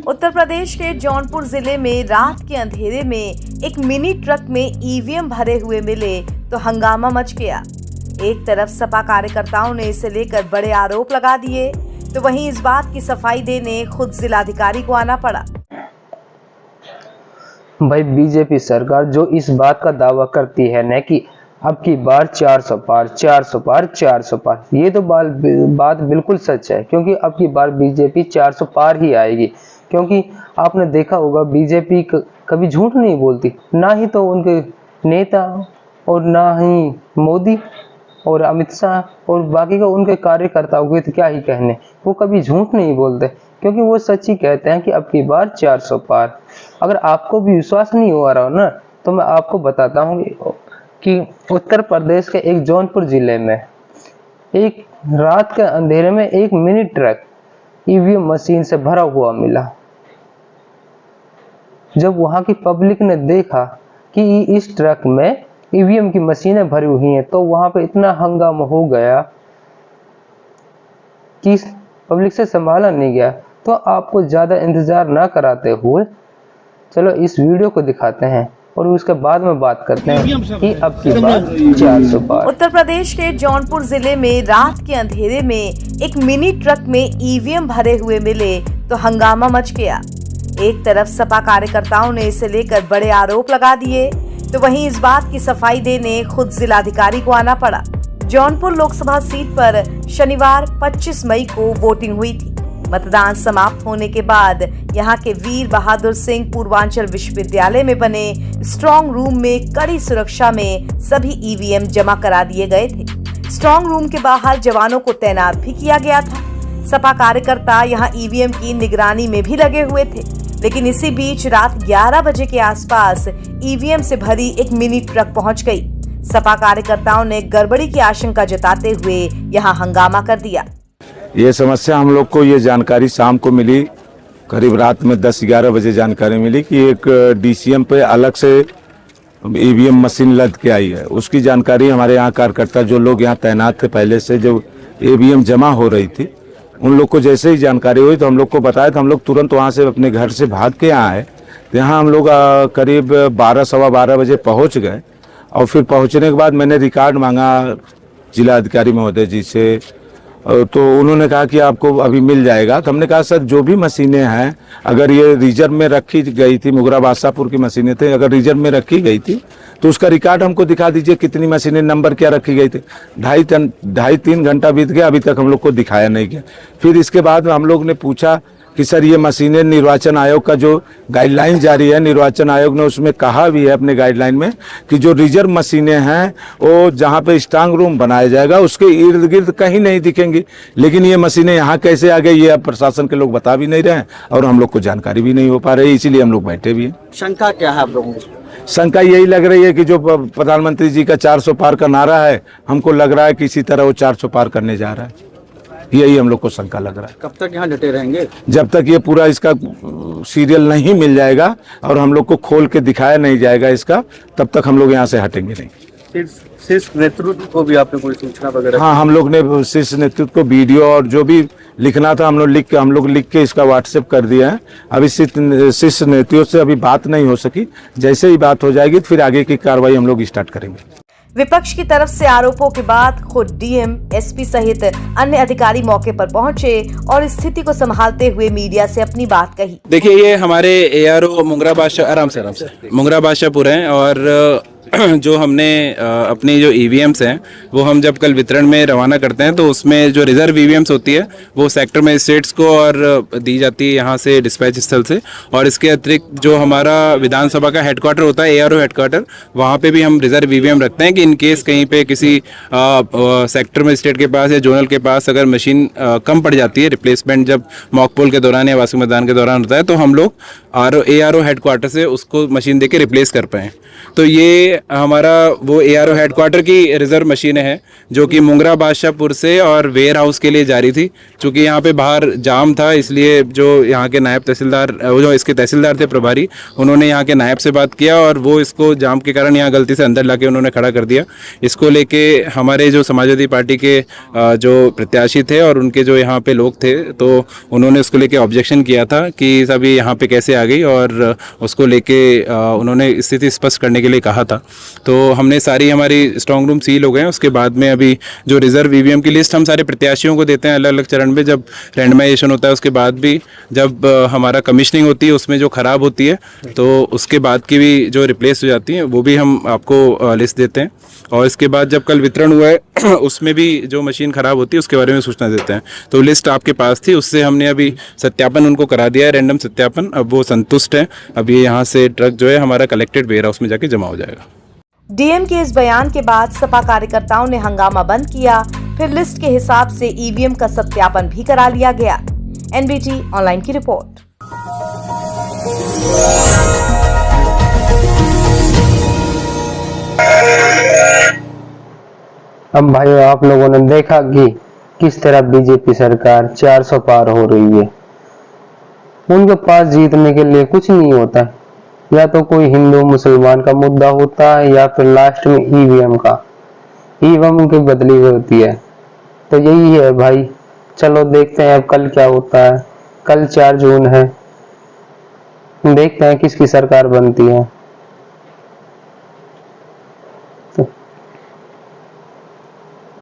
उत्तर प्रदेश के जौनपुर जिले में रात के अंधेरे में एक मिनी ट्रक में ईवीएम भरे हुए मिले तो हंगामा मच गया। एक तरफ सपा कार्यकर्ताओं ने इसे लेकर बड़े आरोप लगा दिए तो वहीं इस बात की सफाई देने खुद जिलाधिकारी को आना पड़ा। भाई बीजेपी सरकार जो इस बात का दावा करती है न कि अब की बार 400 पार 400 पार 400 पार, ये तो बात बिल्कुल सच है, क्योंकि अब की बार बीजेपी 400 पार ही आएगी। क्योंकि आपने देखा होगा बीजेपी कभी झूठ नहीं बोलती, ना ही तो उनके नेता और ना ही मोदी और अमित शाह और बाकी का उनके कार्यकर्ताओं के तो क्या ही कहने, वो कभी झूठ नहीं बोलते क्योंकि वो सच ही कहते हैं कि अब की बार 400 पार। अगर आपको भी विश्वास नहीं हो रहा हो ना, तो मैं आपको बताता हूँ कि उत्तर प्रदेश के एक जौनपुर जिले में एक रात के अंधेरे में एक मिनी ट्रक ईवीएम मशीन से भरा हुआ मिला। जब वहां की पब्लिक ने देखा कि इस ट्रक में ईवीएम की मशीनें भरी हुई हैं तो वहां पे इतना हंगामा हो गया कि पब्लिक से संभाला नहीं गया। तो आपको ज्यादा इंतजार ना कराते हुए चलो इस वीडियो को दिखाते हैं और उसके बाद में बात करते हैं कि अब की बार 400 पार। उत्तर प्रदेश के जौनपुर जिले में रात के अंधेरे में एक मिनी ट्रक में ईवीएम भरे हुए मिले तो हंगामा मच गया। एक तरफ सपा कार्यकर्ताओं ने इसे लेकर बड़े आरोप लगा दिए तो वहीं इस बात की सफाई देने खुद जिलाधिकारी को आना पड़ा। जौनपुर लोकसभा सीट पर शनिवार 25 मई को वोटिंग हुई थी। मतदान समाप्त होने के बाद यहां के वीर बहादुर सिंह पूर्वांचल विश्वविद्यालय में बने स्ट्रांग रूम में कड़ी सुरक्षा में सभी ईवीएम जमा करा दिए गए थे। स्ट्रांग रूम के बाहर जवानों को तैनात भी किया गया था। सपा कार्यकर्ता यहां ईवीएम की निगरानी में भी लगे हुए थे, लेकिन इसी बीच रात 11 बजे के आसपास ईवीएम से भरी एक मिनी ट्रक पहुंच गई। सपा कार्यकर्ताओं ने गड़बड़ी की आशंका जताते हुए यहां हंगामा कर दिया। ये समस्या हम लोग को ये जानकारी शाम को मिली, करीब रात में 10-11 बजे जानकारी मिली कि एक डीसीएम पे अलग से ईवीएम मशीन लद के आई है। उसकी जानकारी हमारे यहाँ कार्यकर्ता जो लोग यहाँ तैनात थे पहले से, जो ईवीएम जमा हो रही थी, उन लोग को जैसे ही जानकारी हुई तो हम लोग को बताया तो हम लोग तुरंत वहाँ से अपने घर से भाग के यहाँ आए। यहाँ हम लोग करीब 12-12:15 बजे पहुँच गए और फिर पहुँचने के बाद मैंने रिकॉर्ड मांगा जिलाधिकारी महोदय जी से, तो उन्होंने कहा कि आपको अभी मिल जाएगा। तो हमने कहा सर जो भी मशीनें हैं, अगर ये रिजर्व में रखी गई थी, मुगरा बादशाहपुर की मशीनें थी, अगर रिजर्व में रखी गई थी तो उसका रिकॉर्ड हमको दिखा दीजिए, कितनी मशीनें नंबर क्या रखी गई थी। 2.5-3 घंटा बीत गया, अभी तक हम लोग को दिखाया नहीं गया। फिर इसके बाद हम लोग ने पूछा कि सर ये मशीनें निर्वाचन आयोग का जो गाइडलाइन जारी है, निर्वाचन आयोग ने उसमें कहा भी है अपने गाइडलाइन में कि जो रिजर्व मशीनें हैं वो जहां पे स्ट्रांग रूम बनाया जाएगा उसके इर्द गिर्द कहीं नहीं दिखेंगी। लेकिन ये मशीनें यहाँ कैसे आ गई ये अब प्रशासन के लोग बता भी नहीं रहे हैं और हम लोग को जानकारी भी नहीं हो पा रही, इसीलिए हम लोग बैठे भी हैं। शंका क्या है आप लोगों को? शंका यही लग रही है कि जो प्रधानमंत्री जी का 400 पार का नारा है, हमको लग रहा है कि इसी तरह वो 400 पार करने जा रहा है। यही हम लोग को शंका लग रहा है। कब तक यहाँ डटे रहेंगे? जब तक ये पूरा इसका सीरियल नहीं मिल जाएगा और हम लोग को खोल के दिखाया नहीं जाएगा इसका, तब तक हम लोग यहाँ से हटेंगे नहीं। शीर्ष नेतृत्व को भी आपने कोई सूचना वगैरह? हाँ, हम लोग ने शीर्ष नेतृत्व को वीडियो और जो भी लिखना था हम लोग लिख के इसका व्हाट्सएप कर दिया है। अभी शीर्ष नेतृत्व से अभी बात नहीं हो सकी, जैसे ही बात हो जाएगी तो फिर आगे की कार्रवाई हम लोग स्टार्ट करेंगे। विपक्ष की तरफ से आरोपों के बाद खुद डीएम, एसपी सहित अन्य अधिकारी मौके पर पहुंचे और स्थिति को संभालते हुए मीडिया से अपनी बात कही। देखिए, ये हमारे एआरओ मुगरा बादशाह आराम से मुगरा बादशाहपुर हैं और जो हमने अपनी जो ईवीएम्स हैं वो हम जब कल वितरण में रवाना करते हैं तो उसमें जो रिजर्व ईवीएम्स होती है वो सेक्टर मजिस्ट्रेट्स को और दी जाती है यहाँ से डिस्पैच स्थल से। और इसके अतिरिक्त जो हमारा विधानसभा का हेडक्वार्टर होता है, एआरओ हेडक्वार्टर, वहाँ पे भी हम रिजर्व ईवीएम रखते हैं कि इन केस कहीं पे किसी सेक्टर मजिस्ट्रेट के पास या जोनल के पास अगर मशीन कम पड़ जाती है, रिप्लेसमेंट जब मॉक पोल के दौरान या वार्षिक मतदान के दौरान होता है, तो हम लोग ARO हेडक्वार्टर से उसको मशीन देके रिप्लेस कर पाएँ। तो ये हमारा वो ARO हेडक्वार्टर की रिजर्व मशीनें हैं जो कि मुंगरा बादशाहपुर से और वेयर हाउस के लिए जारी थी। चूँकि यहाँ पे बाहर जाम था, इसलिए जो यहाँ के नायब तहसीलदार, वो जो इसके तहसीलदार थे प्रभारी, उन्होंने यहाँ के नायब से बात किया और वो इसको जाम के कारण यहाँ गलती से अंदर लाके उन्होंने खड़ा कर दिया। इसको लेके हमारे जो समाजवादी पार्टी के जो प्रत्याशी थे और उनके जो यहाँ पे लोग थे, तो उन्होंने उसको लेके ऑब्जेक्शन किया था कि सभी यहाँ पे कैसे आ गई, और उसको लेके उन्होंने स्थिति स्पष्ट करने के लिए कहा था। तो हमने सारी हमारी स्ट्रांग रूम सील हो गए हैं। उसके बाद में अभी जो रिजर्व ईवीएम की लिस्ट हम सारे प्रत्याशियों को देते हैं अलग अलग चरण में, जब रैंडमाइजेशन होता है उसके बाद भी, जब हमारा कमीशनिंग होती है उसमें जो ख़राब होती है तो उसके बाद की भी जो रिप्लेस हो जाती हैं वो भी हम आपको लिस्ट देते हैं। और इसके बाद जब कल वितरण हुआ है उसमें भी जो मशीन ख़राब होती है उसके बारे में सूचना देते हैं। तो लिस्ट आपके पास थी, उससे हमने अभी सत्यापन उनको करा दिया है, रैंडम सत्यापन। अब वो संतुष्ट हैं। अब ये यहाँ से ट्रक जो है हमारा कलेक्टेड वेयर हाउस में जाके जमा हो जाएगा। डीएम के इस बयान के बाद सपा कार्यकर्ताओं ने हंगामा बंद किया। फिर लिस्ट के हिसाब से ईवीएम का सत्यापन भी करा लिया गया। एनबीटी ऑनलाइन की रिपोर्ट। अब भाई आप लोगों ने देखा कि किस तरह बीजेपी सरकार 400 पार हो रही है। उनके पास जीतने के लिए कुछ नहीं होता, या तो कोई हिंदू मुसलमान का मुद्दा होता है या फिर लास्ट में ईवीएम की बदली होती है। तो यही है भाई, चलो देखते हैं अब कल क्या होता है। कल 4 जून है, देखते हैं किसकी सरकार बनती है।